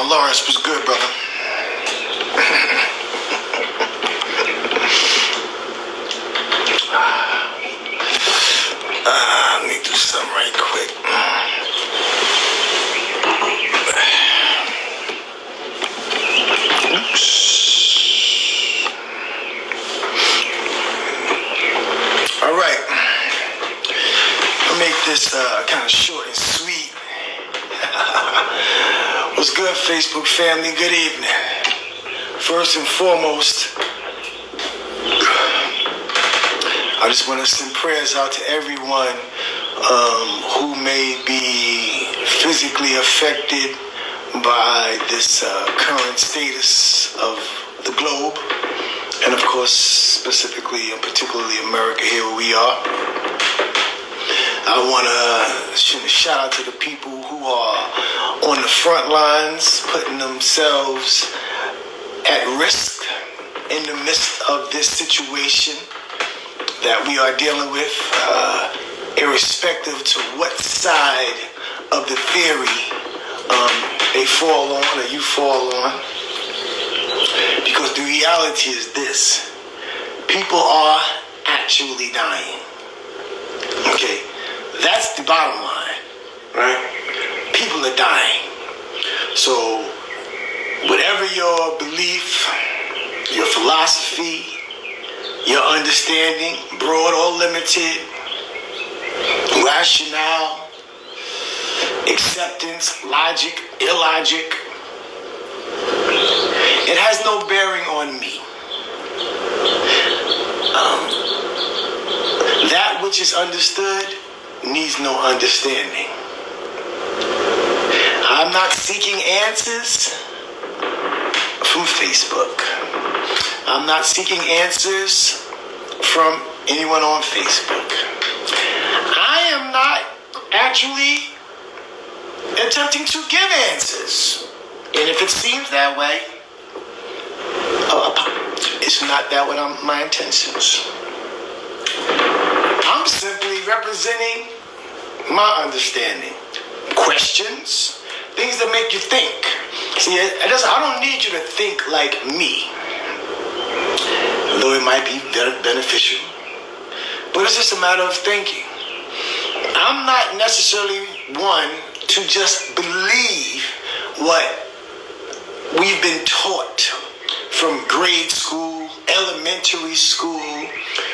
Lawrence was good, brother. Let me do something right quick. All right. I'll make this kind of short and sweet. What's good, Facebook family? Good evening. First and foremost, I just want to send prayers out to everyone who may be physically affected by this current status of the globe, and of course, specifically and particularly America, here where we are. I want to shout out to the people who are on the front lines, putting themselves at risk in the midst of this situation that we are dealing with, irrespective to what side of the theory they fall on or you fall on. Because the reality is this: people are actually dying. Okay, that's the bottom line, right? People are dying. So whatever your belief, your philosophy, your understanding, broad or limited, rationale, acceptance, logic, illogic, it has no bearing on me. That which is understood needs no understanding. I'm not seeking answers from Facebook. I'm not seeking answers from anyone on Facebook. I am not actually attempting to give answers. And if it seems that way, it's not that what my intentions. I'm simply representing my understanding. Questions, things that make you think. See, I don't need you to think like me, though it might be beneficial. But it's just a matter of thinking. I'm not necessarily one to just believe what we've been taught from grade school, elementary school,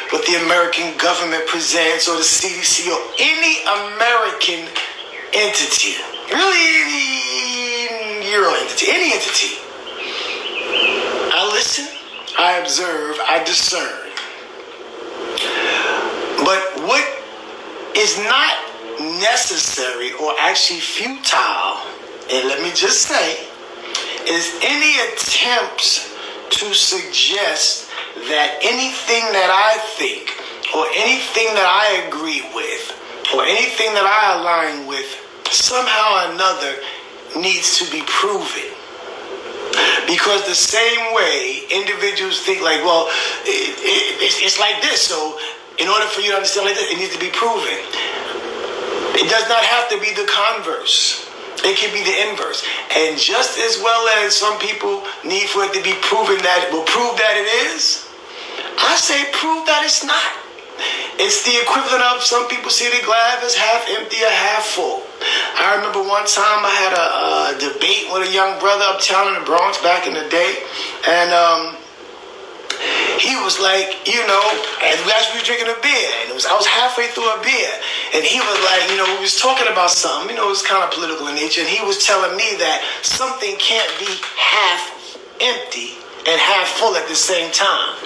what the American government presents, or the CDC, or any American entity, really any Euro entity, any entity. I listen, I observe, I discern. But what is not necessary or actually futile, and let me just say, is any attempts to suggest that anything that I think, or anything that I agree with, or anything that I align with, somehow or another needs to be proven. Because the same way individuals think like, well, it's like this, so in order for you to understand like this, it needs to be proven. It does not have to be the converse. It can be the inverse. And just as well as some people need for it to be proven that it will prove that it is, I say prove that it's not. It's the equivalent of, some people see the glass as half empty or half full. I remember one time I had a debate with a young brother uptown in the Bronx back in the day, and he was like, you know, as we were drinking a beer, and I was halfway through a beer, and he was like, you know, we was talking about something, you know, it was kind of political in nature, and he was telling me that something can't be half empty and half full at the same time.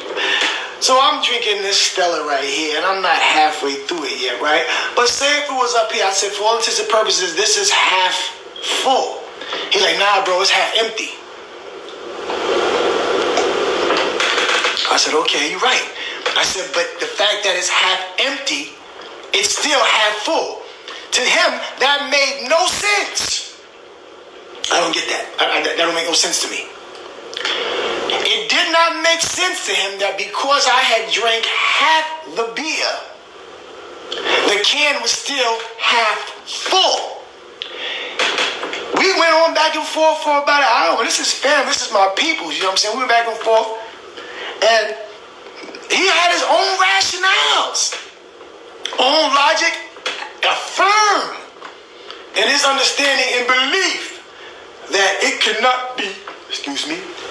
So I'm drinking this Stella right here, and I'm not halfway through it yet, right? But say if it was up here, I said, for all intents and purposes, this is half full. He's like, nah, bro, it's half empty. I said, okay, you're right. I said, but the fact that it's half empty, it's still half full. To him, that made no sense. I don't get that. That don't make no sense to me. It did not make sense to him that because I had drank half the beer, the can was still half full. We went on went back and forth for about an hour. This is family. This is my people. You know what I'm saying? We went back and forth. And he had his own rationales, own logic, affirmed in his understanding and belief that it cannot be,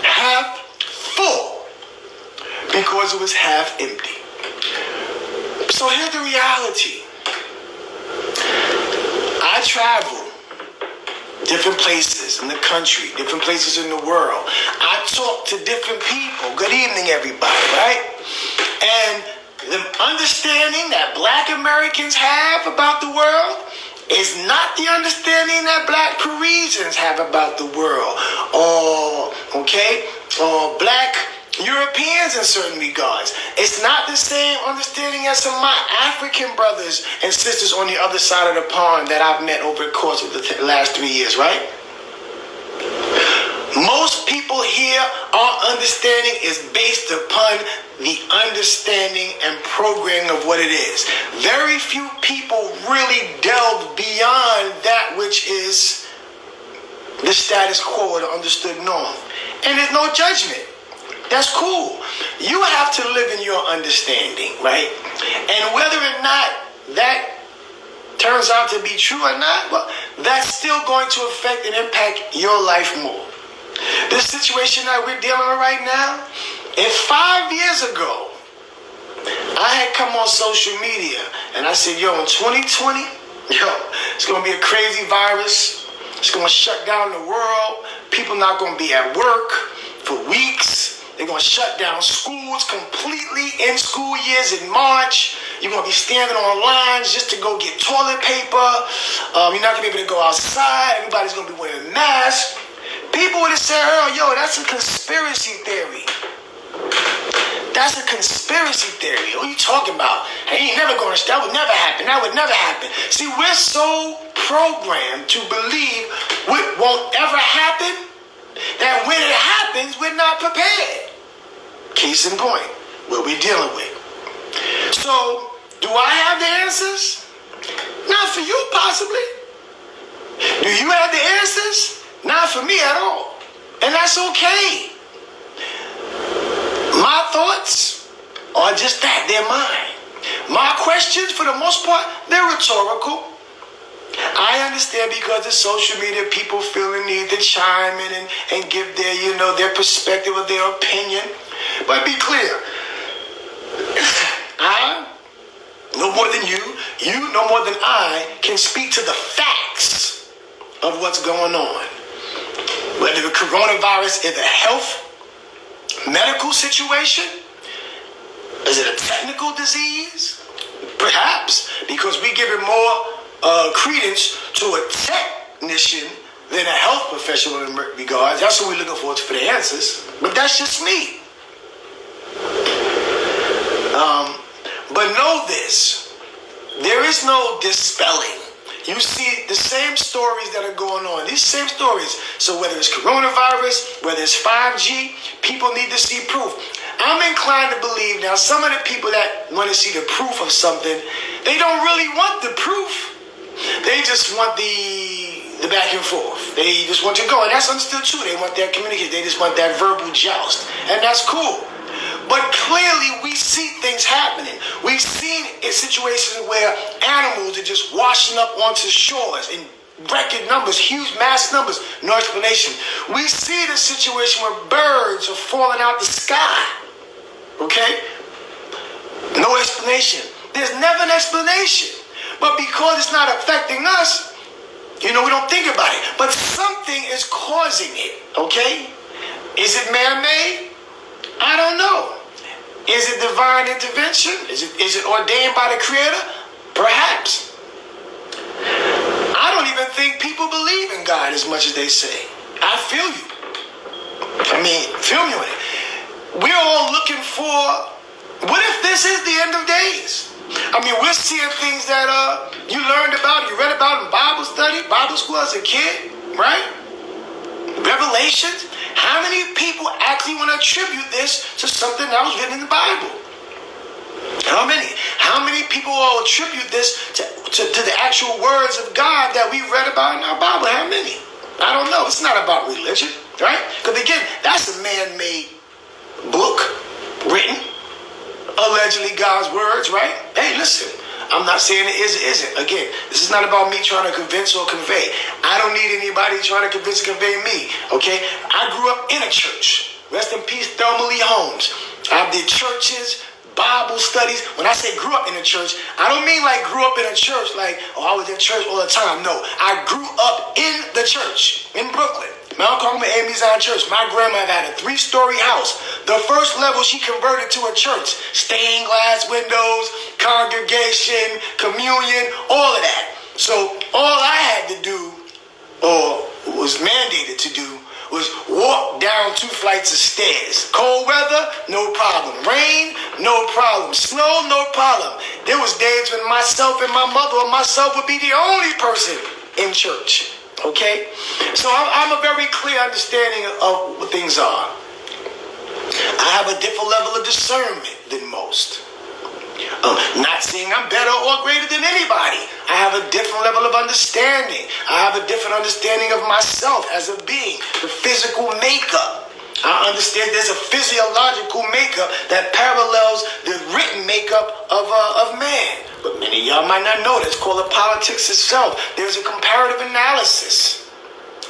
half full because it was half empty. So here's the reality. I travel different places in the country, different places in the world. I talk to different people. Good evening, everybody, right? And the understanding that Black Americans have about the world is not the understanding that Black Parisians have about the world, or Black Europeans in certain regards. It's not the same understanding as some of my African brothers and sisters on the other side of the pond that I've met over the course of the last 3 years, right? Most people here, our understanding is based upon the understanding and programming of what it is. Very few people really delve beyond that which is the status quo or the understood norm. And there's no judgment. That's cool. You have to live in your understanding, right? And whether or not that turns out to be true or not, well, that's still going to affect and impact your life more. This situation that we're dealing with right now, if 5 years ago, I had come on social media and I said, in 2020, it's going to be a crazy virus. It's going to shut down the world. People not going to be at work for weeks. They're going to shut down schools completely in school years in March. You're going to be standing on lines just to go get toilet paper. You're not going to be able to go outside. Everybody's going to be wearing masks. People would have said, that's a conspiracy theory. That's a conspiracy theory. What are you talking about? That would never happen. That would never happen. See, we're so programmed to believe what won't ever happen that when it happens, we're not prepared. Case in point, what we're dealing with. So, do I have the answers? Not for you, possibly. Do you have the answers? Not for me at all. And that's okay. My thoughts are just that, they're mine. My questions, for the most part, they're rhetorical. I understand because of social media, people feel the need to chime in and give their, their perspective or their opinion. But be clear, I, no more than you no more than I, can speak to the facts of what's going on. Whether the coronavirus is a health, medical situation, is it a technical disease? Perhaps, because we give it more credence to a technician than a health professional in regards. That's what we're looking for the answers. But that's just me. But know this, there is no dispelling. You see the same stories that are going on, these same stories. So whether it's coronavirus, whether it's 5G, people need to see proof. I'm inclined to believe now some of the people that want to see the proof of something, they don't really want the proof. They just want the back and forth. They just want to go, and that's understood too. They want that communication. They just want that verbal joust, and that's cool. But clearly, we see things happening. We've seen situations where animals are just washing up onto shores in record numbers, huge mass numbers, no explanation. We see the situation where birds are falling out the sky, okay? No explanation. There's never an explanation. But because it's not affecting us, we don't think about it. But something is causing it, okay? Is it man-made? I don't know. Is it divine intervention? Is it ordained by the Creator? Perhaps. I don't even think people believe in God as much as they say. I feel you. Feel me with it. We're all looking for, what if this is the end of days? We're seeing things that you learned about, you read about in Bible study, Bible school as a kid, right? Revelations. How many people actually want to attribute this to something that was written in the Bible? How many? How many people will attribute this to the actual words of God that we read about in our Bible? How many? I don't know. It's not about religion, right? Because again, that's a man-made book written, allegedly God's words, right? Hey, listen, I'm not saying it is or isn't. Again, this is not about me trying to convince or convey. I don't need anybody trying to convince or convey me, okay? I grew up in a church. Rest in peace, Thelma Lee Holmes. I did churches, Bible studies. When I say grew up in a church, I don't mean like grew up in a church like, oh, I was in church all the time. No, I grew up in the church in Brooklyn. Mount Carmel AME Zion Church. My grandma had a 3-story house. The first level she converted to a church. Stained glass windows, congregation, communion, all of that. So all I had to do, or was mandated to do, was walk down 2 flights of stairs. Cold weather, no problem. Rain, no problem. Snow, no problem. There was days when myself and my mother or myself would be the only person in church. Okay? So I'm a very clear understanding of what things are. I have a different level of discernment than most. Not saying I'm better or greater than anybody. I have a different level of understanding. I have a different understanding of myself as a being, the physical makeup. I understand there's a physiological makeup that parallels the written makeup of man. But many of y'all might not know that's called the politics itself. There's a comparative analysis.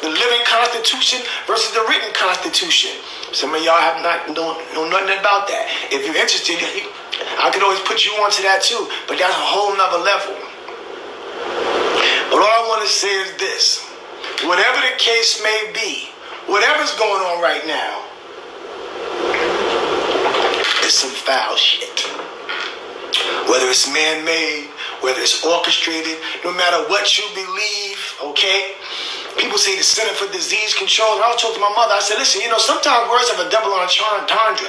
The living constitution versus the written constitution. Some of y'all have not know nothing about that. If you're interested, I could always put you onto that too, but that's a whole nother level. But all I want to say is this. Whatever the case may be, whatever's going on right now, it's some foul shit. Whether it's man-made, whether it's orchestrated, no matter what you believe, okay? People say the Center for Disease Control. And I was talking to my mother. I said, listen, sometimes words have a double entendre.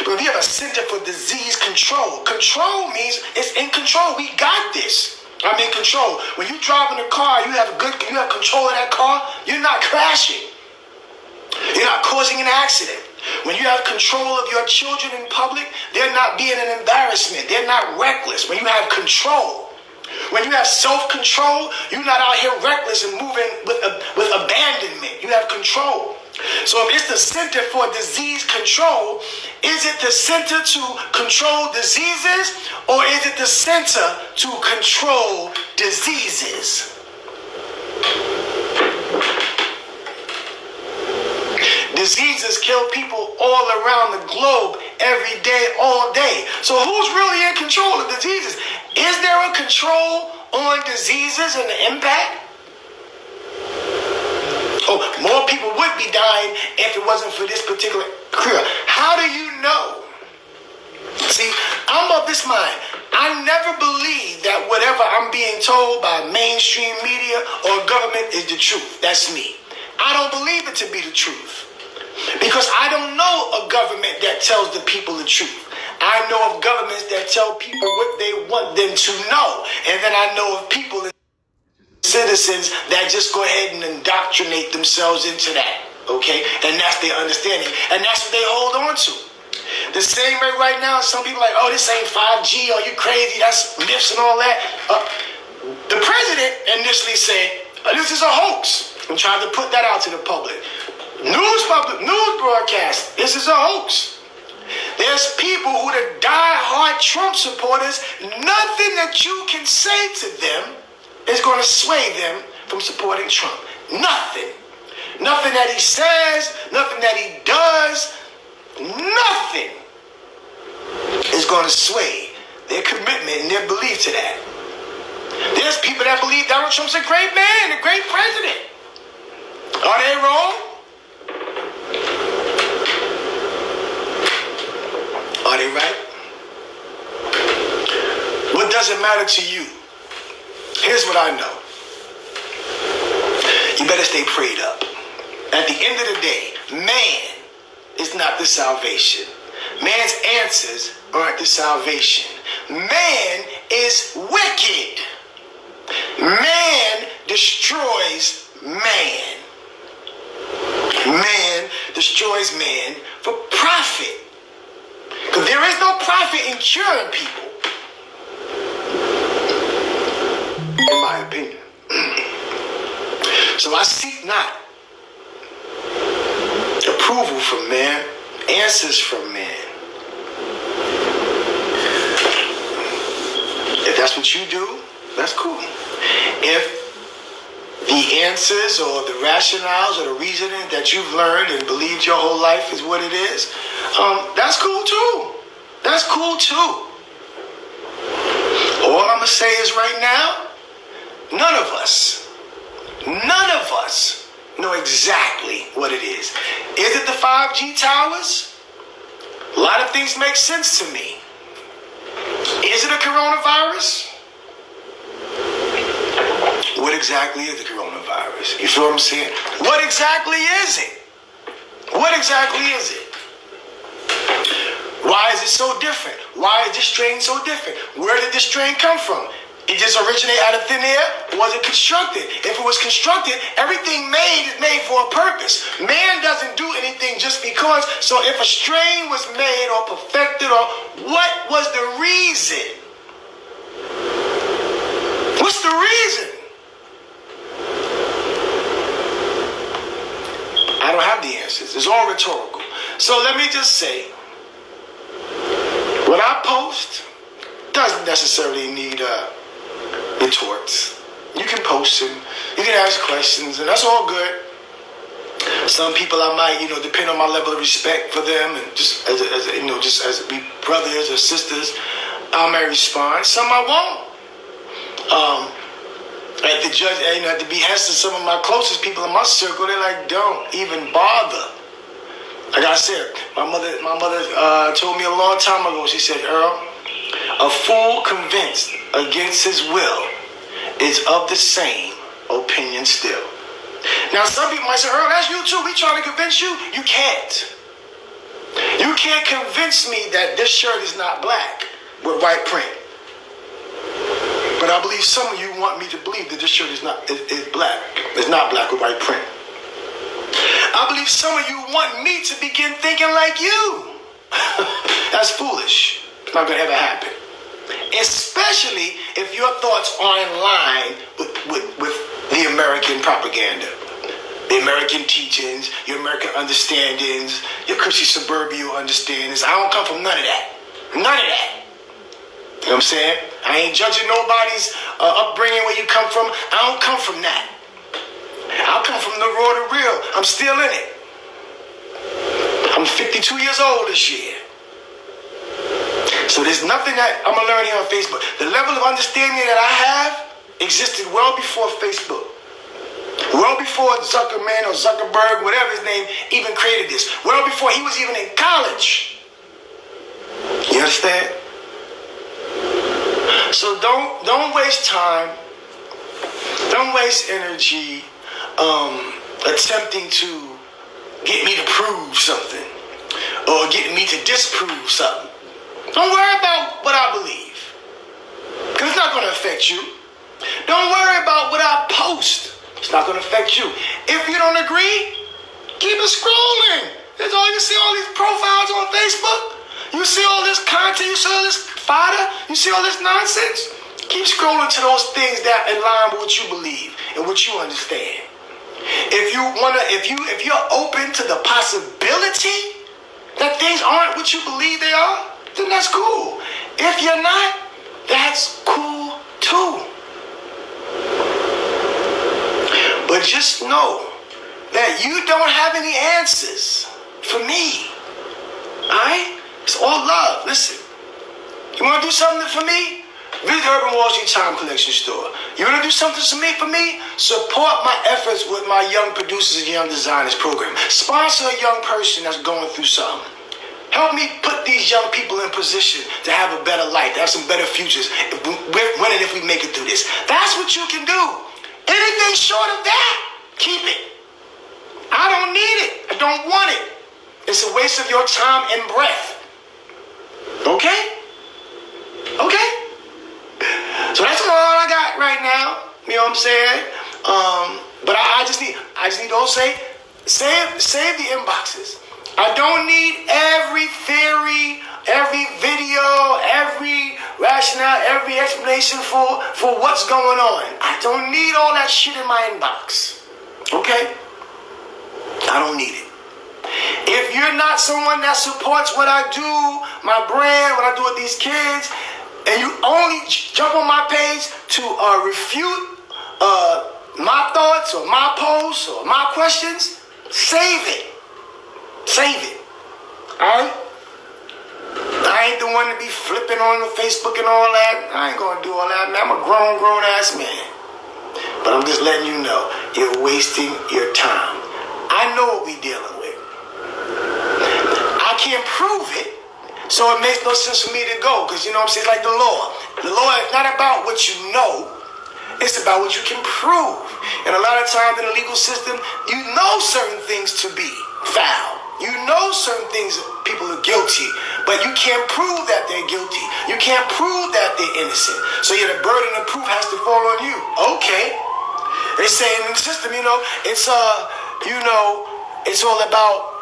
But if you have a Center for Disease Control, control means it's in control. We got this. I'm in control. When you drive in a car, you have control of that car. You're not crashing. You're not causing an accident. When you have control of your children in public, they're not being an embarrassment. They're not reckless. When you have control, when you have self-control, you're not out here reckless and moving with abandonment. You have control. So if it's the Center for Disease Control, is it the center to control diseases, or is it the center to control diseases? Diseases kill people all around the globe every day, all day. So who's really in control of diseases? Is there a control on diseases and the impact? Oh, more people would be dying if it wasn't for this particular cure. How do you know? See, I'm of this mind. I never believe that whatever I'm being told by mainstream media or government is the truth. That's me. I don't believe it to be the truth. Because I don't know a government that tells the people the truth. I know of governments that tell people what they want them to know. And then I know of people, citizens, that just go ahead and indoctrinate themselves into that. Okay? And that's their understanding. And that's what they hold on to. The same way right now, some people are like, oh, this ain't 5G. Are you crazy? That's myths and all that. The president initially said, this is a hoax. And tried to put that out to the public. News broadcast, this is a hoax. There's people who are die-hard Trump supporters. Nothing that you can say to them is going to sway them from supporting Trump. Nothing. Nothing that he says, nothing that he does, nothing is going to sway their commitment and their belief to that. There's people that believe Donald Trump's a great man, a great president. Are they wrong? Are they right? What does it matter to you? Here's what I know. You better stay prayed up. At the end of the day, man is not the salvation. Man's answers aren't the salvation. Man is wicked. Man destroys man. Man destroys man for profit. Because there is no profit in curing people, in my opinion. So I seek not approval from men, answers from men. If that's what you do, that's cool. If the answers or the rationales or the reasoning that you've learned and believed your whole life is what it is, that's cool too. That's cool too. All I'm going to say is right now, none of us know exactly what it is. Is it the 5G towers? A lot of things make sense to me. Is it a coronavirus? What exactly is the coronavirus? You feel what I'm saying? What exactly is it? What exactly is it? Why is it so different? Why is this strain so different? Where did this strain come from? It just originated out of thin air? Or was it constructed? If it was constructed, everything made is made for a purpose. Man doesn't do anything just because. So if a strain was made or perfected, or what was the reason? What's the reason? I don't have the answers. It's all rhetorical. So let me just say, what I post doesn't necessarily need retorts. You can post and you can ask questions, and that's all good. Some people I might, depend on my level of respect for them, and just as we brothers or sisters, I may respond. Some I won't. At the behest of some of my closest people in my circle, they're like, don't even bother. Like I said, my mother told me a long time ago, she said, Earl, a fool convinced against his will is of the same opinion still. Now, some people might say, Earl, that's you too. We trying to convince you. You can't. You can't convince me that this shirt is not black with white print. But I believe some of you want me to believe that this shirt is black. It's not black with white print. I believe some of you want me to begin thinking like you. That's foolish. It's not going to ever happen. Especially if your thoughts are in line with the American propaganda, the American teachings, your American understandings, your Christian suburbia understandings. I don't come from none of that. None of that. You know what I'm saying? I ain't judging nobody's upbringing where you come from. I don't come from that. I come from the raw to real. I'm still in it. I'm 52 years old this year. So there's nothing that I'm going to learn here on Facebook. The level of understanding that I have existed well before Facebook. Well before Zuckerman or Zuckerberg, whatever his name, even created this. Well before he was even in college. You understand? So don't waste time. Don't waste energy attempting to get me to prove something or get me to disprove something. Don't worry about what I believe, because it's not going to affect you. Don't worry about what I post. It's not going to affect you. If you don't agree, keep it scrolling. That's all you see, all these profiles on Facebook. You see all this content, you see all this fodder, you see all this nonsense. Keep scrolling to those things that align with what you believe and what you understand. If you're open to the possibility that things aren't what you believe they are, then that's cool. If you're not, that's cool too. But just know that you don't have any answers for me. Alright? It's all love. Listen. You want to do something for me? Visit the Urban Wall Street Time Collection Store. You want to do something for me? Support my efforts with my Young Producers and Young Designers program. Sponsor a young person that's going through something. Help me put these young people in position to have a better life, to have some better futures, when and if we make it through this. That's what you can do. Anything short of that, keep it. I don't need it. I don't want it. It's a waste of your time and breath. Okay? Okay? So that's all I got right now. You know what I'm saying? But I just need to say, save the inboxes. I don't need every theory, every video, every rationale, every explanation for what's going on. I don't need all that shit in my inbox. Okay? I don't need it. if you're not someone that supports what I do, my brand, what I do with these kids, and you only jump on my page to refute my thoughts or my posts or my questions, save it. Save it. Alright? I ain't the one to be flipping on the Facebook and all that. I ain't gonna do all that, man. I'm a grown ass man. But I'm just letting you know, you're wasting your time. I know what we dealing with. I can't prove it, so it makes no sense for me to go. Because you know what I'm saying, it's like the law. The law is not about what you know, it's about what you can prove. And a lot of times in the legal system, you know certain things to be foul. You know certain things people are guilty, but you can't prove that they're guilty. You can't prove that they're innocent. So yeah, the burden of proof has to fall on you. Okay. They say in the system, it's it's all about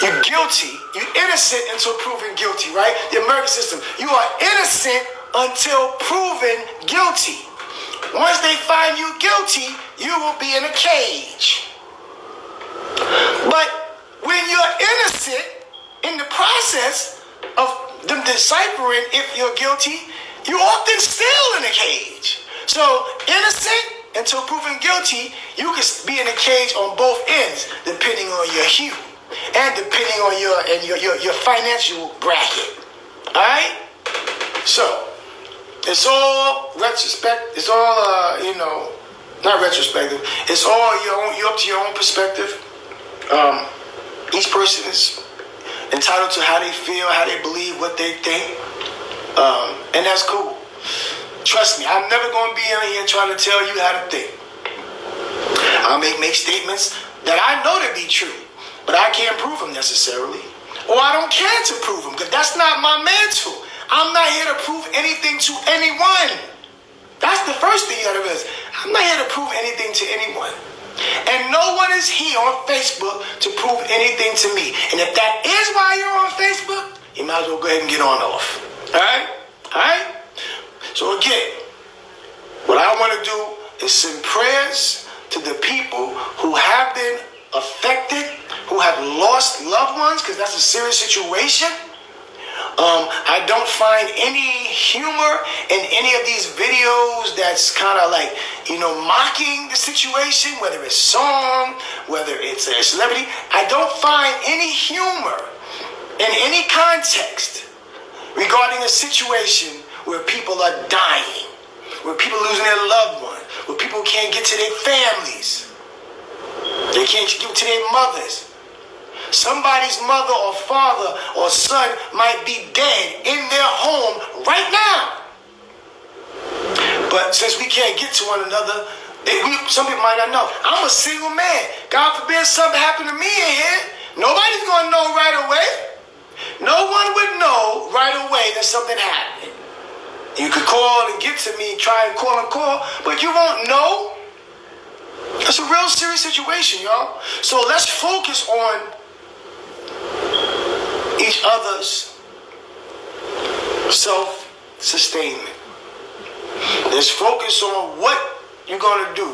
you're guilty, you're innocent until proven guilty, right? The American system, you are innocent until proven guilty. Once they find you guilty, you will be in a cage. But when you're innocent, in the process of them deciphering if you're guilty, you often still in a cage. So innocent until proven guilty, you can be in a cage on both ends, depending on your hue and depending on your financial bracket. All right. So it's all retrospect. It's all not retrospective. It's all you're up to your own perspective. Each person is entitled to how they feel, how they believe, what they think, and that's cool. Trust me, I'm never going to be on here trying to tell you how to think. I'll make statements that I know to be true, but I can't prove them necessarily, or I don't care to prove them, because that's not my mantle. I'm not here to prove anything to anyone. That's the first thing you got to realize. I'm not here to prove anything to anyone. And no one is here on Facebook to prove anything to me. And if that is why you're on Facebook, you might as well go ahead and get on off. Alright? Alright? So again, what I want to do is send prayers to the people who have been affected, who have lost loved ones, because that's a serious situation. I don't find any humor in any of these videos that's kind of like, mocking the situation, whether it's song, whether it's a celebrity. I don't find any humor in any context regarding a situation where people are dying, where people are losing their loved ones, where people can't get to their families. They can't get to their mothers. Somebody's mother or father or son might be dead in their home right now. But since we can't get to one another, some people might not know. I'm a single man. God forbid something happened to me in here. Nobody's going to know right away. No one would know right away that something happened. You could call and get to me, try and call, but you won't know. That's a real serious situation, y'all. So let's focus on each other's self-sustainment. Let's focus on what you're going to do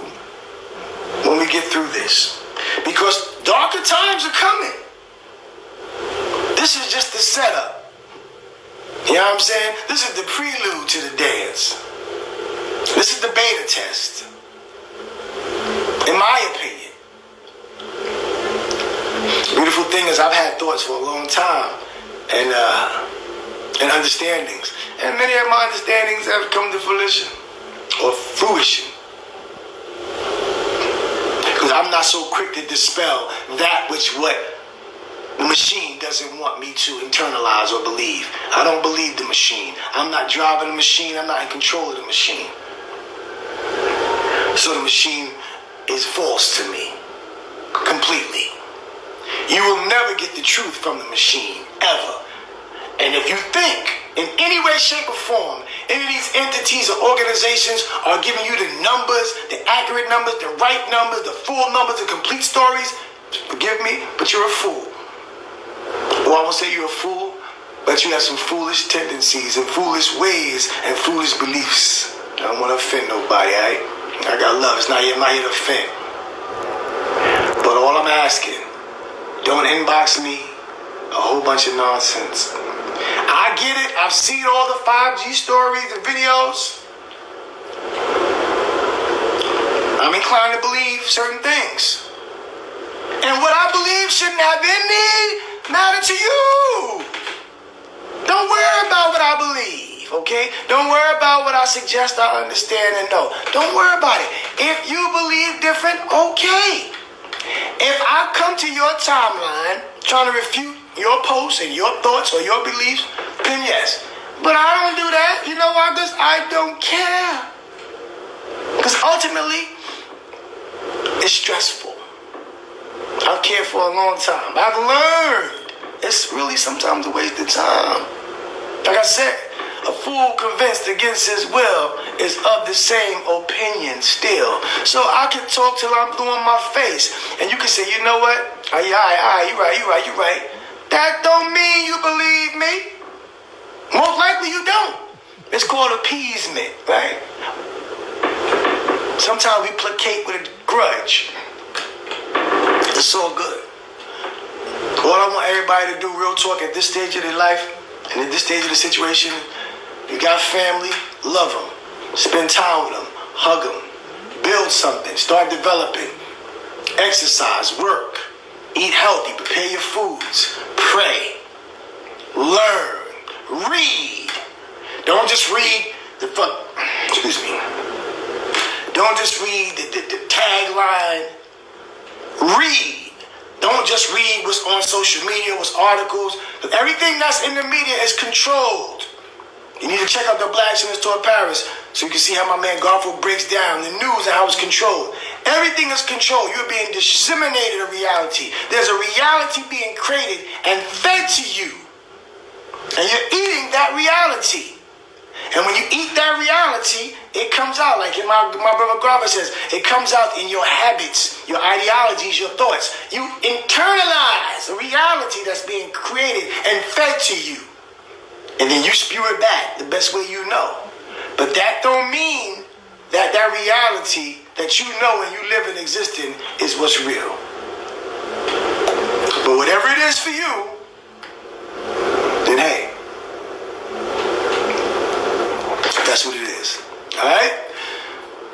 when we get through this. Because darker times are coming. This is just the setup. You know what I'm saying? This is the prelude to the dance. This is the beta test. In my opinion. The beautiful thing is I've had thoughts for a long time and understandings. And many of my understandings have come to fruition. Because I'm not so quick to dispel that what the machine doesn't want me to internalize or believe. I don't believe the machine. I'm not driving the machine. I'm not in control of the machine. So the machine is false to me. Completely. You will never get the truth from the machine, ever. And if you think in any way, shape, or form, any of these entities or organizations are giving you the numbers, the accurate numbers, the right numbers, the full numbers, the complete stories, forgive me, but you're a fool. Or I won't say you're a fool, but you have some foolish tendencies and foolish ways and foolish beliefs. I don't want to offend nobody, all right? I got love. I'm not here to offend. But all I'm asking, don't inbox me a whole bunch of nonsense. I get it. I've seen all the 5G stories and videos. I'm inclined to believe certain things. And what I believe shouldn't have any matter to you. Don't worry about what I believe, okay? Don't worry about what I suggest, I understand, and know. Don't worry about it. If you believe different, okay. If I come to your timeline trying to refute your posts and your thoughts or your beliefs, then yes. But I don't do that. You know why? Because I don't care. Because ultimately, it's stressful. I've cared for a long time. I've learned it's really sometimes a waste of time. Like I said, a fool convinced against his will is of the same opinion still. So I can talk till I'm blue in my face. And you can say, you know what? You right. That don't mean you believe me. Most likely you don't. It's called appeasement, right? Sometimes we placate with a grudge. It's all good. All I want everybody to do, real talk, at this stage of their life and at this stage of the situation, you got family, love them. Spend time with them. Hug them. Build something. Start developing. Exercise. Work. Eat healthy. Prepare your foods. Pray. Learn. Read. Don't just read Don't just read the tagline. Read. Don't just read what's on social media, what's articles. But everything that's in the media is controlled. You need to check out the Black Sinners Tour Paris so you can see how my man Garfield breaks down the news and how it's controlled. Everything is controlled. You're being disseminated a reality. There's a reality being created and fed to you. And you're eating that reality. And when you eat that reality, it comes out, like my brother Garfield says, it comes out in your habits, your ideologies, your thoughts. You internalize the reality that's being created and fed to you. And then you spew it back the best way you know. But that don't mean that that reality that you know and you live and exist in is what's real. But whatever it is for you, then hey, that's what it is. Alright?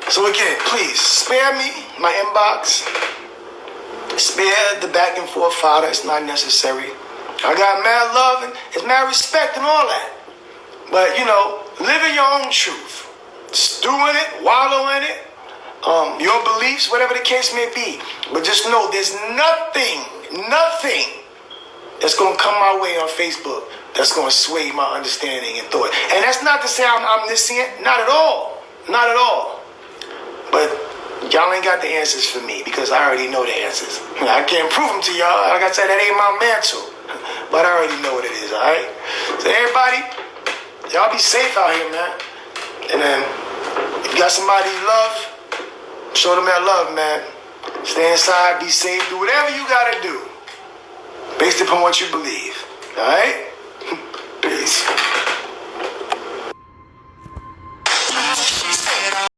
So again, please spare me my inbox. Spare the back and forth fodder. It's not necessary. I got mad love and it's mad respect and all that. But you know, live in your own truth. Stew in it, wallow in it, your beliefs, whatever the case may be. But just know there's nothing that's gonna come my way on Facebook that's gonna sway my understanding and thought. And that's not to say I'm omniscient, not at all. Not at all. But y'all ain't got the answers for me because I already know the answers. I can't prove them to y'all. Like I said, that ain't my mantle. But I already know what it is, alright? So everybody, y'all be safe out here, man. And then, if you got somebody you love, show them that love, man. Stay inside, be safe, do whatever you gotta do. Based upon what you believe, alright? Peace.